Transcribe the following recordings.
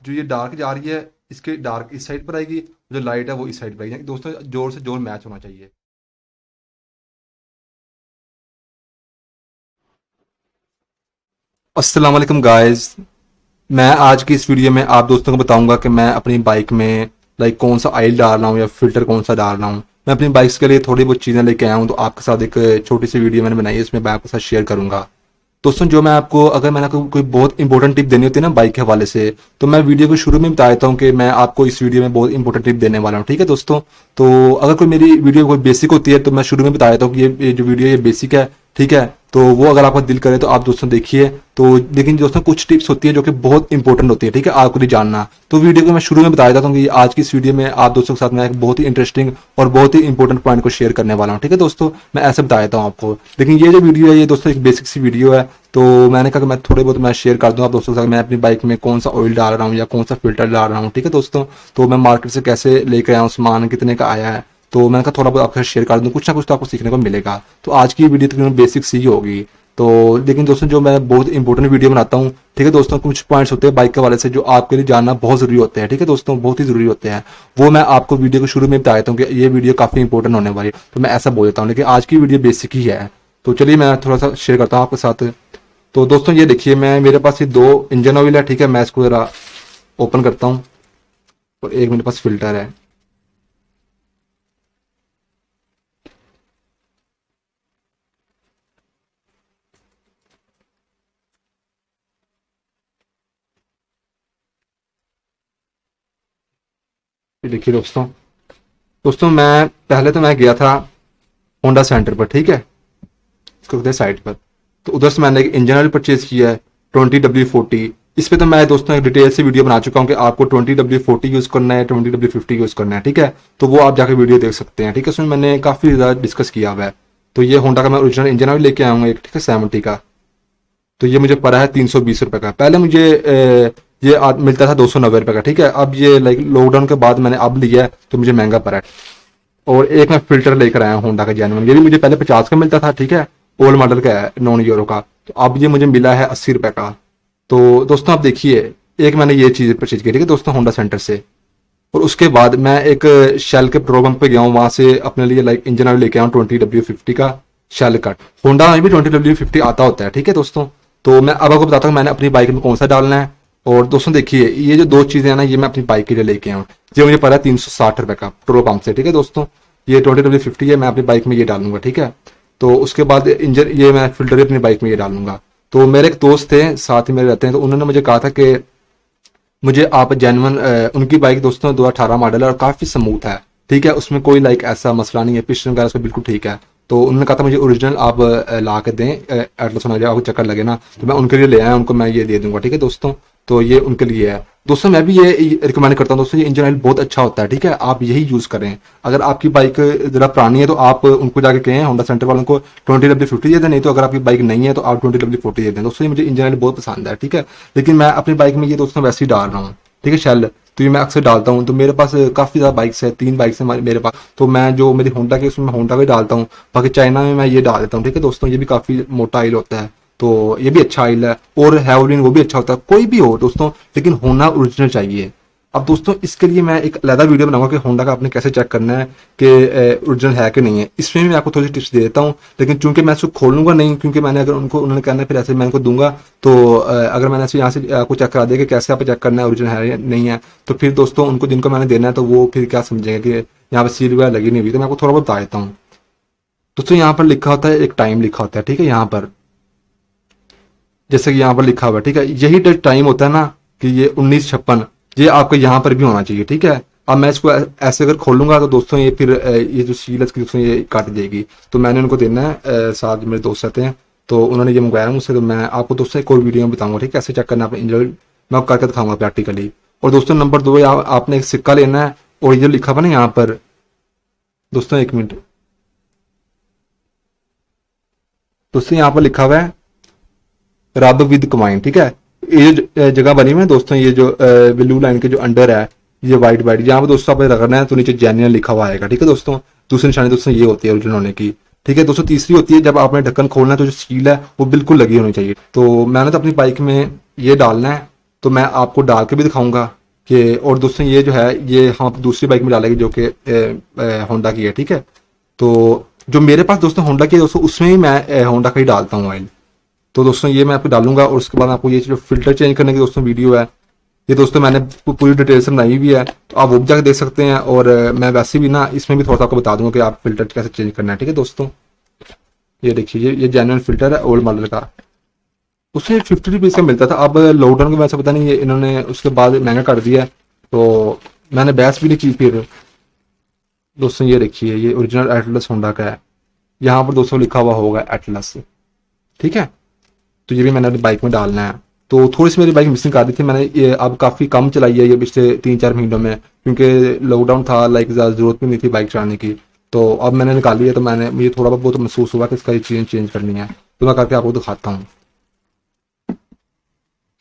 जो ये डार्क जा रही है इसके डार्क इस साइड पर आएगी, जो लाइट है वो इस साइड पर आएगी। दोस्तों जोर से जोर मैच होना चाहिए। अस्सलाम वालेकुम गाइस। मैं आज की इस वीडियो में आप दोस्तों को बताऊंगा कि मैं अपनी बाइक में कौन सा ऑयल डाल रहा हूँ या फिल्टर कौन सा डाल रहा हूँ। मैं अपनी बाइक्स के लिए थोड़ी बहुत चीज़ें लेके आया हूँ, तो आपके साथ एक छोटी सी वीडियो मैंने बनाई है, इसमें मैं आपके साथ शेयर करूंगा। दोस्तों जो मैं आपको, अगर मैंने आपको कोई बहुत इंपॉर्टेंट टिप देनी होती है ना बाइक के हवाले से, तो मैं वीडियो को शुरू में बता देता हूँ कि मैं आपको इस वीडियो में बहुत इंपॉर्टेंट टिप देने वाला हूँ। ठीक है दोस्तों। तो अगर कोई मेरी वीडियो कोई बेसिक होती है तो मैं शुरू में बता देता हूँ कि ये जो वीडियो ये बेसिक है। ठीक है। तो वो अगर आपका दिल करे तो आप दोस्तों देखिए। तो लेकिन दोस्तों कुछ टिप्स होती है जो कि बहुत इंपॉर्टेंट होती है, ठीक है, आपको नहीं जानना। तो वीडियो को मैं शुरू में बता देता हूँ कि आज की इस वीडियो में आप दोस्तों के साथ मैं एक बहुत ही इंटरेस्टिंग और बहुत ही इंपॉर्टेंट पॉइंट को शेयर करने वाला हूँ। ठीक है दोस्तों, मैं ऐसे बता देता हूँ आपको। लेकिन ये जो वीडियो है ये दोस्तों एक बेसिक सी वीडियो है। तो मैंने कहा कि मैं थोड़े बहुत मैं शेयर कर दूँ आप दोस्तों के साथ, मैं अपनी बाइक में कौन सा ऑयल डाल रहा हूँ या कौन सा फिल्टर डाल रहा हूँ। ठीक है दोस्तों। तो मैं मार्केट से कैसे लेकर आया हूँ, सामान कितने का आया है, तो मैंने कहा थोड़ा बहुत आपके साथ शेयर कर दूँ, कुछ ना कुछ तो आपको सीखने को मिलेगा। तो आज की वीडियो तकरीबन बेसिक सी ही होगी। तो लेकिन दोस्तों जो मैं बहुत इंपॉर्टेंट वीडियो बनाता हूँ, ठीक है दोस्तों, कुछ पॉइंट्स होते हैं बाइक के वाले से जो आपके लिए जानना बहुत जरूरी होते हैं। ठीक है दोस्तों, बहुत ही जरूरी होते हैं। वो मैं आपको वीडियो को शुरू में बता देता हूँ कि ये वीडियो काफी इंपॉर्टेंट होने वाली है, तो मैं ऐसा बोल देता हूँ। लेकिन आज की वीडियो बेसिक ही है। तो चलिए मैं थोड़ा सा शेयर करता हूँ आपके साथ। तो दोस्तों ये देखिए, मैं मेरे पास ये दो इंजन ऑयल है। ठीक है, मैं इसको जरा ओपन करता हूँ। और एक मेरे पास फिल्टर है। ये देखिए दोस्तों। दोस्तों मैं पहले तो मैं गया था होंडा सेंटर पर। ठीक है, इसको कहते हैं साइट पर। तो उधर से मैंने एक इंजन ऑयल परचेज किया है 20W40। इस पे तो मैं दोस्तों एक डिटेल से वीडियो बना चुका हूँ कि आपको 20W40 यूज करना है, 20W50 यूज करना है। ठीक है, तो वो आप जाकर वीडियो देख सकते हैं। ठीक है, उसमें मैंने काफी ज्यादा डिस्कस किया हुआ है। तो ये होंडा का मैं ओरिजिनल इंजन ऑयल लेके आया हूँ एक, ठीक है, 70 का। तो ये मुझे पड़ा है 320 रुपए का। पहले मुझे ये मिलता था 290 रुपए का। ठीक है, अब ये लॉकडाउन के बाद मैंने अब लिया है तो मुझे महंगा पड़ा है। और एक मैं फिल्टर लेकर आया हूँ होंडा का जेन्युइन, ये भी मुझे पहले 50 का मिलता था। ठीक है, ओल्ड मॉडल का है, नॉन यूरो का। तो अब ये मुझे मिला है 80 रुपए का। तो दोस्तों आप देखिए, एक मैंने ये चीज परचेज की, ठीक है दोस्तों, होंडा सेंटर से। और उसके बाद मैं एक शेल के पेट्रोल पंप पे गया हूँ, वहां से अपने लिए इंजन ऑयल लेके आया हूँ 20W50 का शेल कट। होंडा में भी 20W50 आता होता है। ठीक है दोस्तों। तो मैं अब आपको बताता हूँ मैंने अपनी बाइक में कौन सा डालना है। और दोस्तों देखिए, ये जो दो चीजें हैं ना, ये मैं अपनी बाइक के लिए लेके आया हूँ। ये मुझे पड़ा है 360 रुपए का पेट्रोल पंप से। ठीक है दोस्तों, ये 20W50 है, मैं अपनी बाइक में ये डालूंगा। ठीक है। तो उसके बाद इंजन, ये मैं फिल्टर अपनी बाइक में ये डालूंगा। तो मेरे एक दोस्त थे साथ ही मेरे रहते हैं, तो उन्होंने मुझे कहा था कि मुझे आप जेन्युइन, उनकी बाइक दोस्तों 2018 मॉडल है और काफी स्मूथ है। ठीक है, उसमें कोई ऐसा मसला नहीं है, पिस्टन वगैरह उसमें बिल्कुल ठीक है। तो उन्होंने कहा था मुझे ओरिजिनल आप ला के दें, अल्ट्रासाउंड आपको चक्कर लगे ना, तो मैं उनके लिए ले आया, उनको मैं ये दे दूंगा। ठीक है दोस्तों। तो ये उनके लिए है। दोस्तों मैं भी ये रिकमेंड करता हूँ दोस्तों, ये इंजन ऑयल बहुत अच्छा होता है। ठीक है, आप यही यूज करें। अगर आपकी बाइक जरा पुरानी है तो आप उनको जाके कहें होंडा सेंटर वालों को 20W50 दे दें, नहीं तो अगर आपकी बाइक नहीं है तो आप 20W40 दे दें। दोस्तों ये मुझे इंजन ऑयल बहुत पसंद है। ठीक है, लेकिन मैं अपनी बाइक में ये दोस्तों वैसे ही डाल रहा हूँ। ठीक है, शेल तो ये मैं अक्सर डालता हूँ। तो मेरे पास काफी ज्यादा बाइक्स है, 3 बाइक्स है मेरे पास। तो मैं जो मेरी होंडा की, उसमें होंडा का डालता हूँ। बाकी चाइना में मैं ये डाल देता हूँ। ठीक है दोस्तों, ये भी काफी मोटा ऑयल होता है, तो ये भी अच्छा ऑयल है। और हैवलिन वो भी अच्छा होता है, कोई भी हो दोस्तों, लेकिन होना ओरिजिनल चाहिए। अब दोस्तों इसके लिए मैं एक अलग वीडियो बनाऊंगा कि होंडा का आपने कैसे चेक करना है कि ओरिजिनल है कि नहीं है। इसमें भी मैं आपको थोड़ी टिप्स दे देता हूँ, लेकिन चूंकि मैं इसको खोलूंगा नहीं, क्योंकि मैंने अगर उनको उन्होंने कहना है फिर ऐसे मैं उनको दूंगा। तो अगर मैंने ऐसे यहाँ से आपको चेक करा दिया कि कैसे आप चेक करना है ओरिजिनल है या नहीं है, तो फिर दोस्तों उनको जिनको मैंने देना है तो वो फिर क्या समझेंगे कि यहाँ पे सील वगैरह लगी नहीं हुई। तो मैं आपको थोड़ा बहुत बता देता हूँ। दोस्तों यहाँ पर लिखा होता है, एक टाइम लिखा होता है। ठीक है, यहाँ पर जैसे कि यहाँ पर लिखा हुआ है। ठीक है, यही टाइम होता है ना कि ये 1956, ये आपको यहाँ पर भी होना चाहिए। ठीक है, अब मैं इसको ऐसे अगर खोलूंगा तो दोस्तों ये फिर ये जो सील है इसकी दोस्तों ये काट देगी। तो मैंने उनको देना है, साथ जो मेरे दोस्त रहते हैं, तो उन्होंने ये मंगवाया मुझसे। तो मैं आपको दोस्तों एक और वीडियो में बताऊंगा, ठीक है, कैसे चेक करना है अपने इंजन, मैं आपको करके दिखाऊंगा प्रैक्टिकली। और दोस्तों नंबर 2, आपने एक सिक्का लेना है, और ये जो लिखा हुआ ना यहाँ पर, दोस्तों एक मिनट, दोस्तों यहाँ पर लिखा हुआ है रब विद कमाइन। ठीक है, ये जो जगह बनी हुई है दोस्तों, ये जो ब्लू लाइन के जो अंडर है, ये वाइट वाइट यहाँ पे दोस्तों आप रखना है, तो नीचे जेन्युइन लिखा हुआ आएगा। ठीक है दोस्तों, दूसरी निशानी दोस्तों ये होती है ओरिजिनल होने की। ठीक है दोस्तों, तीसरी होती है जब आपने ढक्कन खोलना है तो जो सील है वो बिल्कुल लगी होनी चाहिए। तो मैंने तो अपनी बाइक में ये डालना है, तो मैं आपको डाल के भी दिखाऊंगा कि, और दोस्तों ये जो है ये हम दूसरी बाइक में डालेंगे जो कि होंडा की है, ठीक है। तो जो मेरे पास दोस्तों होंडा की है दोस्तों, उसमें ही मैं होंडा का ही डालता हूँ ऑयल। तो दोस्तों ये मैं आपको डालूंगा, और उसके बाद आपको ये जो फिल्टर चेंज करने की दोस्तों वीडियो है, ये दोस्तों मैंने पूरी डिटेल से बनाई हुई है, तो आप वो भी जाकर देख सकते हैं। और मैं वैसे भी ना इसमें भी थोड़ा सा आपको बता दूंगा कि आप फिल्टर कैसे चेंज करना है, ठीक है दोस्तों। ये देखिए, ये जेन्युइन फिल्टर है ओल्ड मॉडल का। उसमें 50 रुपीज़ का मिलता था, अब लॉकडाउन की वजह से पता नहीं ये इन्होंने उसके बाद महंगा कर दिया है। तो मैंने बहस भी नहीं की फिर। दोस्तों ये देखिए, ये ओरिजिनल एटलस होंडा का है, यहाँ पर दोस्तों लिखा हुआ होगा एटलस, ठीक है। तो ये भी मैंने अपनी बाइक में डालना है। तो थोड़ी सी मेरी बाइक मिसिंग कर दी थी मैंने, ये अब काफ़ी कम चलाई है ये पिछले 3-4 महीनों में, क्योंकि लॉकडाउन था, लाइक ज़्यादा ज़रूरत भी नहीं थी बाइक चलाने की। तो अब मैंने निकाली है, तो मैंने मुझे थोड़ा बहुत महसूस हुआ कि इसका ये चीज़ें चेंज करनी है, तो मैं करके आपको दिखाता हूँ।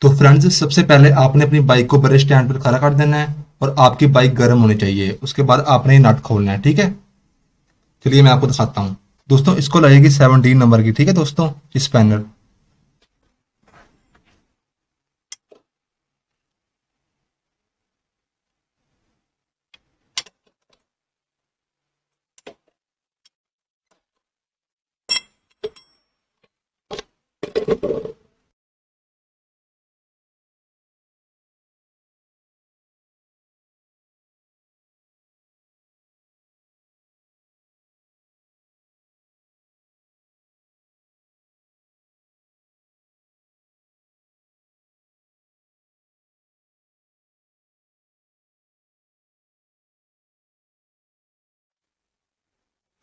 तो फ्रेंड्स, सबसे पहले आपने अपनी बाइक को बड़े स्टैंड पर खड़ा कर देना है, और आपकी बाइक गर्म होनी चाहिए। उसके बाद आपने ये नट खोलना है, ठीक है। चलिए मैं आपको दिखाता हूँ। दोस्तों इसको लगेगी 17 नंबर की, ठीक है दोस्तों, स्पैनर।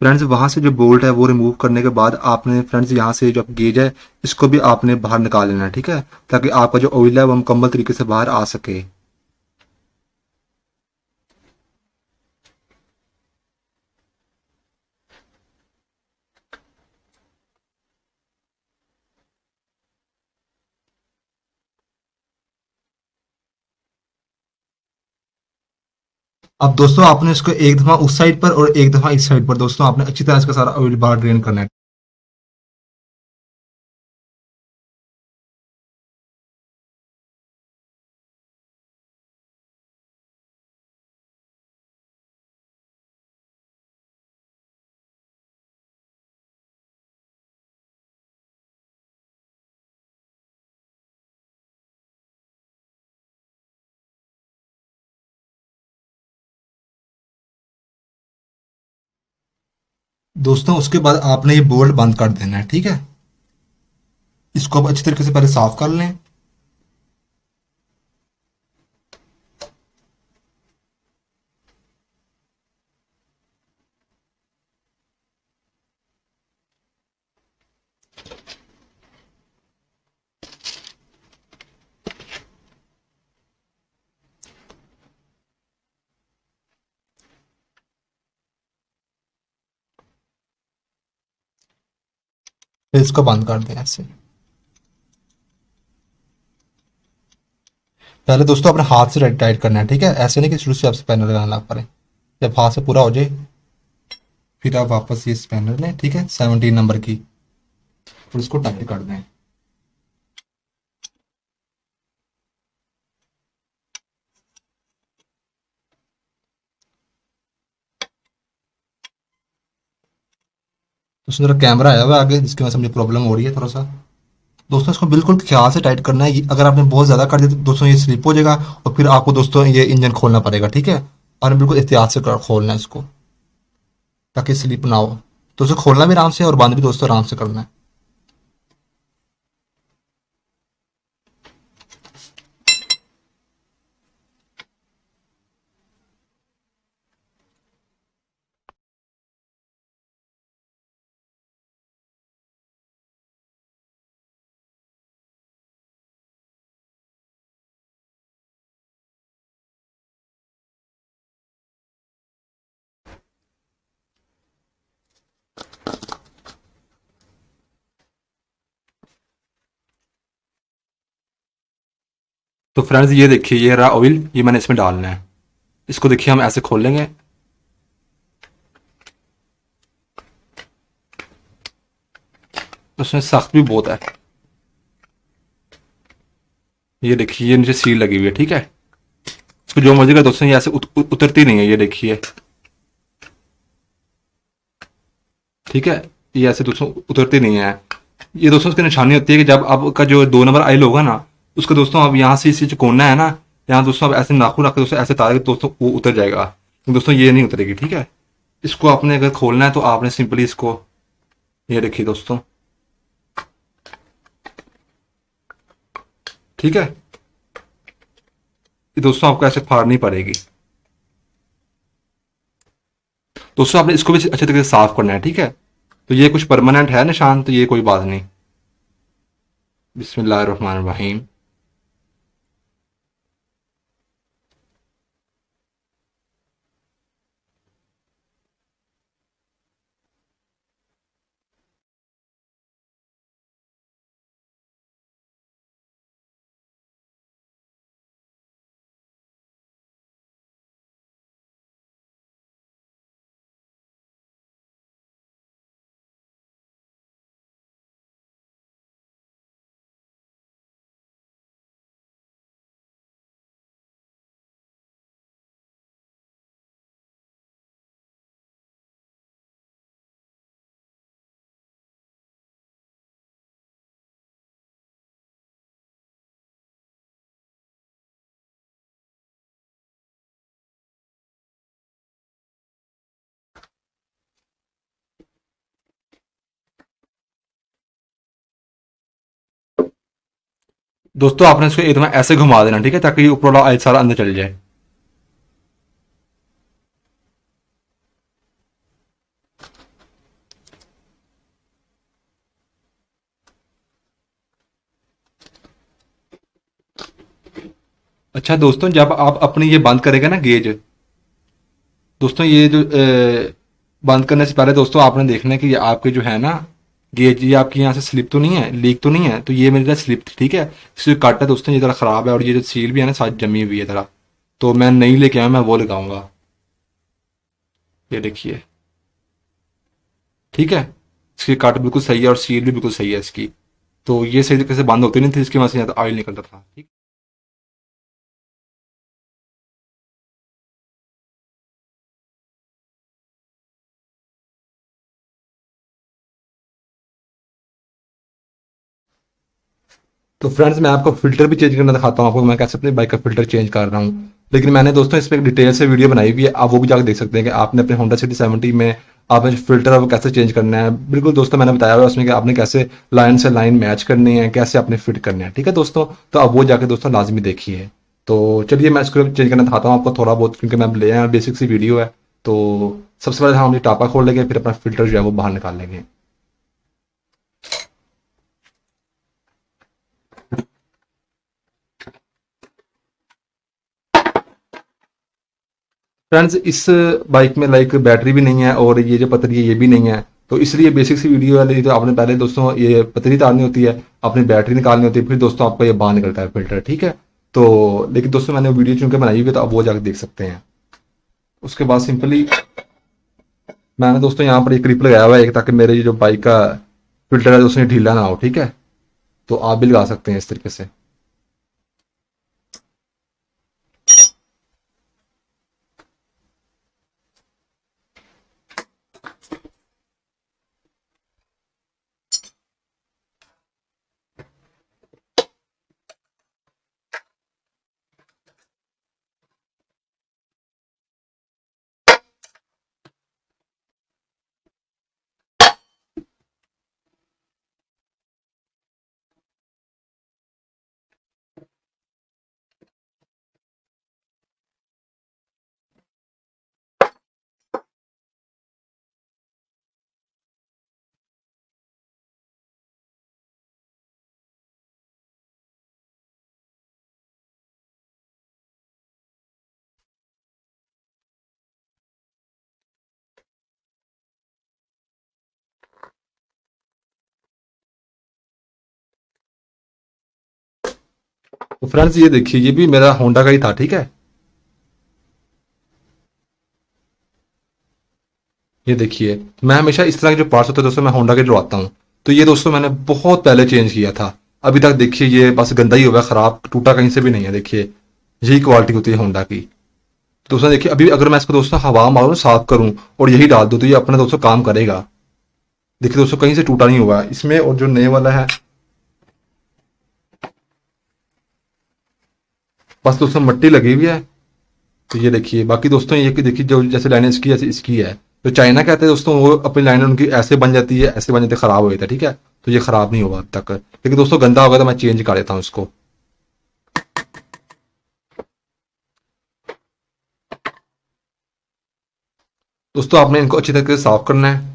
फ्रेंड्स वहां से जो बोल्ट है वो रिमूव करने के बाद आपने फ्रेंड्स यहाँ से जो गेज है इसको भी आपने बाहर निकाल लेना है, ठीक है, ताकि आपका जो ऑयल है वो मुकम्मल तरीके से बाहर आ सके। अब दोस्तों आपने इसको एक दफा उस साइड पर और एक दफा इस साइड पर दोस्तों आपने अच्छी तरह इसका सारा ऑयल बाहर ड्रेन करना है। दोस्तों उसके बाद आपने ये बोल्ट बंद कर देना है, ठीक है। इसको अब अच्छी तरीके से पहले साफ कर लें। फिर इसको बंद कर दें ऐसे। पहले दोस्तों अपने हाथ से टाइट टाइट करना है, ठीक है, ऐसे नहीं कि शुरू से आप स्पैनर लगाना लग पड़े। जब हाथ से पूरा हो जाए फिर आप वापस ये स्पैनर लें, ठीक है, 17 नंबर की, और इसको टाइट कर दें। तो उसमें जरा कैमरा आया हुआ है आगे, जिसकी वजह से मुझे प्रॉब्लम हो रही है थोड़ा सा। दोस्तों इसको बिल्कुल ख्याल से टाइट करना है, अगर आपने बहुत ज़्यादा कर दिया तो दोस्तों ये स्लिप हो जाएगा, और फिर आपको दोस्तों ये इंजन खोलना पड़ेगा, ठीक है। और बिल्कुल एहतियात से खोलना है इसको, ताकि स्लिप ना हो। तो उसे खोलना भी आराम से और बंद भी दोस्तों आराम से करना है। तो फ्रेंड्स ये देखिए, ये रहा ऑयल, ये मैंने इसमें डालना है। इसको देखिए हम ऐसे खोलेंगे, उसमें सख्त भी बहुत है। ये देखिए ये नीचे सील लगी हुई है, ठीक है। इसको जो मर्जी कर दोस्तों, ये ऐसे उतरती नहीं है, ये देखिए, ठीक है। ये ऐसे दोस्तों उतरती नहीं है। ये दोस्तों उसकी निशानी होती है कि जब आपका जो 2 नंबर आयल होगा ना, उसको दोस्तों अब यहाँ से इसी जो कोना है ना, यहाँ दोस्तों अब ऐसे नाखून रख के दोस्तों ऐसे तारे दोस्तों वो उतर जाएगा, तो दोस्तों ये नहीं उतरेगी, ठीक है। इसको आपने अगर खोलना है तो आपने सिंपली इसको, ये देखिए दोस्तों, ठीक है। ये दोस्तों आपको ऐसे फाड़नी पड़ेगी। दोस्तों आपने इसको भी अच्छे तरीके से साफ करना है, ठीक है। तो ये कुछ परमानेंट है निशान, तो ये कोई बात नहीं। बिस्मिल्लाहिर्रहमानिर्रहीम। दोस्तों आपने इसको एकदम ऐसे घुमा देना, ठीक है, ताकि ये ऊपर वाला आयल सारा अंदर चल जाए। अच्छा दोस्तों, जब आप अपनी ये बंद करेंगे ना गेज, दोस्तों ये जो बंद करने से पहले दोस्तों आपने देखना है कि ये आपके जो है ना गेज, ये आपकी यहाँ से स्लिप तो नहीं है, लीक तो नहीं है। तो ये मेरी तरह स्लिप थी, ठीक है। इससे जो कट है दोस्तों ये ज़रा ख़राब है, और ये जो सील भी है ना साथ जमी हुई है ज़रा, तो मैं नहीं लेके आया, मैं वो लगाऊंगा। ये देखिए, ठीक है। इसकी कट बिल्कुल सही है और सील भी बिल्कुल सही है इसकी। तो ये सही तरीके से बंद होती नहीं थी, इसकी वजह से ज़्यादा ऑयल निकलता था, ठीक। तो फ्रेंड्स मैं आपको फिल्टर भी चेंज करना दिखाता हूँ आपको, मैं कैसे अपनी बाइक का फिल्टर चेंज कर रहा हूँ। लेकिन मैंने दोस्तों इस पर एक डिटेल से वीडियो बनाई हुई है, आप वो भी जाकर देख सकते हैं कि आपने अपने होंडा सिटी 70 में आपने जो फिल्टर है वो कैसे चेंज करना है। बिल्कुल दोस्तों मैंने बताया हुआ है उसमें कि आपने कैसे लाइन से लाइन मैच करनी है, कैसे आपने फिट करना है, ठीक है दोस्तों। तो अब वो जाके दोस्तों लाजमी देखिए। तो चलिए मैं इसको चेंज करना दिखाता हूँ आपको थोड़ा बहुत, क्योंकि मैं ले आया बेसिक सी वीडियो है। तो सबसे पहले हम ये टापा खोल लेंगे, फिर अपना फिल्टर जो है वो बाहर निकाल लेंगे। फ्रेंड्स इस बाइक में लाइक बैटरी भी नहीं है, और ये जो पतरी है ये भी नहीं है। तो इसलिए बेसिक सी वीडियो वाली, तो आपने पहले दोस्तों ये पतरी तारनी होती है, अपनी बैटरी निकालनी होती है, फिर दोस्तों आपका ये बाहर निकलता है फिल्टर, ठीक है। तो लेकिन दोस्तों मैंने वीडियो चुन के बनाई हुई है, तो आप वो जाकर देख सकते हैं। उसके बाद सिंपली मैंने दोस्तों यहाँ पर एक क्लिप लगाया हुआ है एक, ताकि मेरे ये जो बाइक का फिल्टर है दोस्तों ये ढीला ना हो, ठीक है। तो आप भी लगा सकते हैं इस तरीके से। तो फ्रेंड्स ये देखिए, ये भी मेरा होंडा का ही था, ठीक है। ये देखिए, मैं हमेशा इस तरह के जो पार्ट्स होते हैं दोस्तों मैं होंडा के डलवाता हूँ। तो ये दोस्तों मैंने बहुत पहले चेंज किया था। अभी तक देखिए ये बस गंदा ही हुआ है, खराब टूटा कहीं से भी नहीं है। देखिए यही क्वालिटी होती है होंडा की। तो दोस्तों देखिए अभी अगर मैं इसको दोस्तों हवा मारूँ साफ करूँ और यही डाल दूँ तो ये अपना दोस्तों काम करेगा। देखिए दोस्तों कहीं से टूटा नहीं हुआ है इसमें। और जो नए वाला है बस दोस्तों मट्टी लगी हुई है। तो ये देखिए बाकी दोस्तों ये कि देखिए जो जैसे लाइनें इसकी जैसे इसकी है, तो चाइना कहते हैं दोस्तों वो अपनी लाइनें उनकी ऐसे बन जाती है, ऐसे बन जाती है, खराब हो जाता है। ठीक है, तो ये खराब नहीं होगा अब तक, लेकिन दोस्तों गंदा होगा तो मैं चेंज कर देता हूँ इसको। दोस्तों आपने इनको अच्छी तरीके से साफ करना है।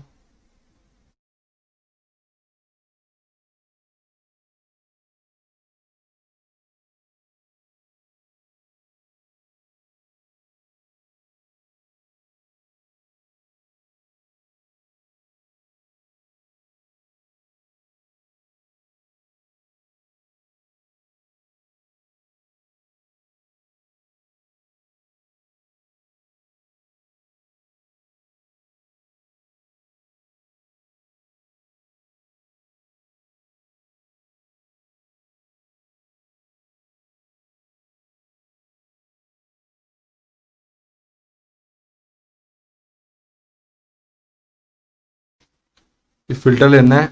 ये फिल्टर लेना है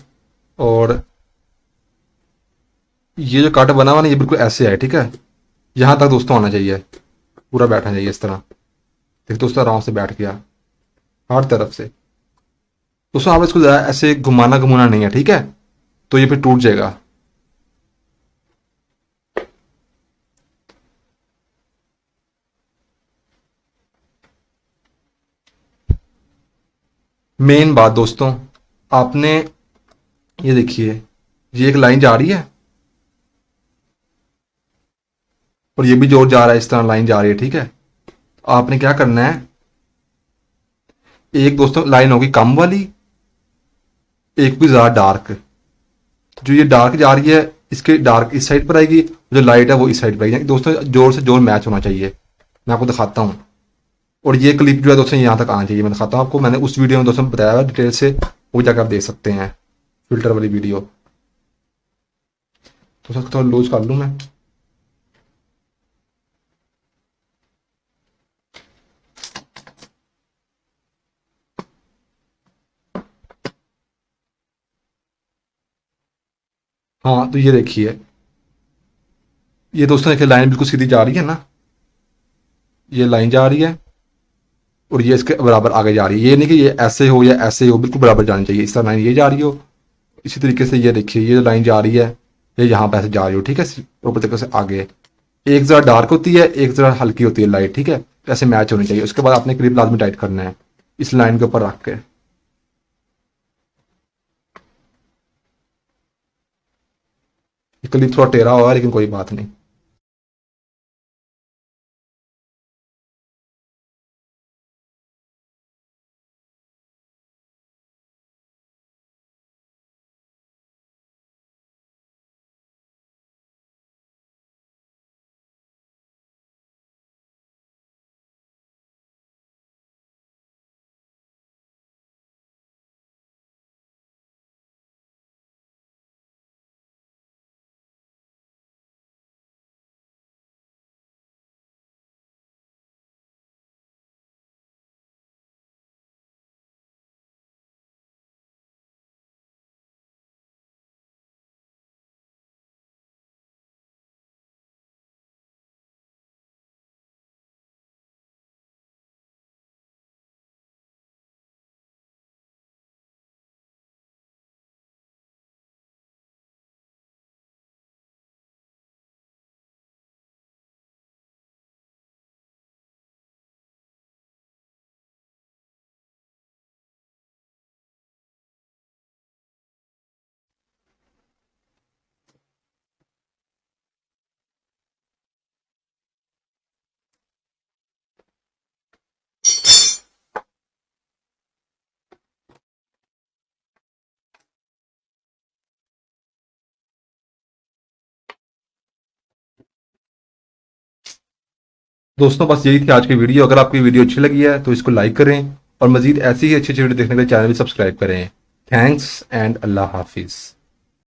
और ये जो काटा बना हुआ ना ये बिल्कुल ऐसे है। ठीक है, यहाँ तक दोस्तों आना चाहिए, पूरा बैठना चाहिए इस तरह। देखिए दोस्तों आराम से बैठ गया हर तरफ से। दोस्तों आप इसको ज़्यादा ऐसे घुमाना घुमाना नहीं है, ठीक है, तो ये फिर टूट जाएगा। मेन बात दोस्तों, आपने ये देखिए ये एक लाइन जा रही है और ये भी जोर जा रहा है, इस तरह लाइन जा रही है। ठीक है, आपने क्या करना है, एक दोस्तों लाइन होगी कम वाली, एक होगी ज़्यादा डार्क। जो ये डार्क जा रही है इसके डार्क इस साइड पर आएगी, जो लाइट है वो इस साइड पर आएगी। दोस्तों जोर से जोर मैच होना चाहिए। मैं आपको दिखाता हूँ। और ये क्लिप जो है दोस्तों यहाँ तक आना चाहिए। मैं दिखाता हूँ आपको, मैंने उस वीडियो में दोस्तों बताया हुआ डिटेल से, वो जाकर आप देख सकते हैं फिल्टर वाली वीडियो। तो सर थोड़ा लूज कर लूँ मैं। हाँ तो ये देखिए, ये दोस्तों देखिए लाइन बिल्कुल सीधी जा रही है ना, ये लाइन जा रही है और ये इसके बराबर आगे जा रही है। ये नहीं कि ये ऐसे हो या ऐसे हो, बिल्कुल बराबर जानी चाहिए। इस तरह लाइन ये जा रही हो, इसी तरीके से ये देखिए ये जो लाइन जा रही है ये यहाँ पे ऐसे जा रही हो। ठीक है, प्रॉपर तरीके से आगे। एक ज़रा डार्क होती है, एक ज़रा हल्की होती है लाइट। ठीक है, ऐसे मैच होनी चाहिए। उसके बाद आपने क्लिप लाजमी टाइट करना है इस लाइन के ऊपर रख के। क्लिप थोड़ा टेढ़ा हुआ है लेकिन कोई बात नहीं। दोस्तों बस यही थी आज की वीडियो। अगर आपकी वीडियो अच्छी लगी है तो इसको लाइक करें और मजीद ऐसी ही अच्छी अच्छी वीडियो देखने के लिए चैनल भी सब्सक्राइब करें। थैंक्स एंड अल्लाह हाफिज़।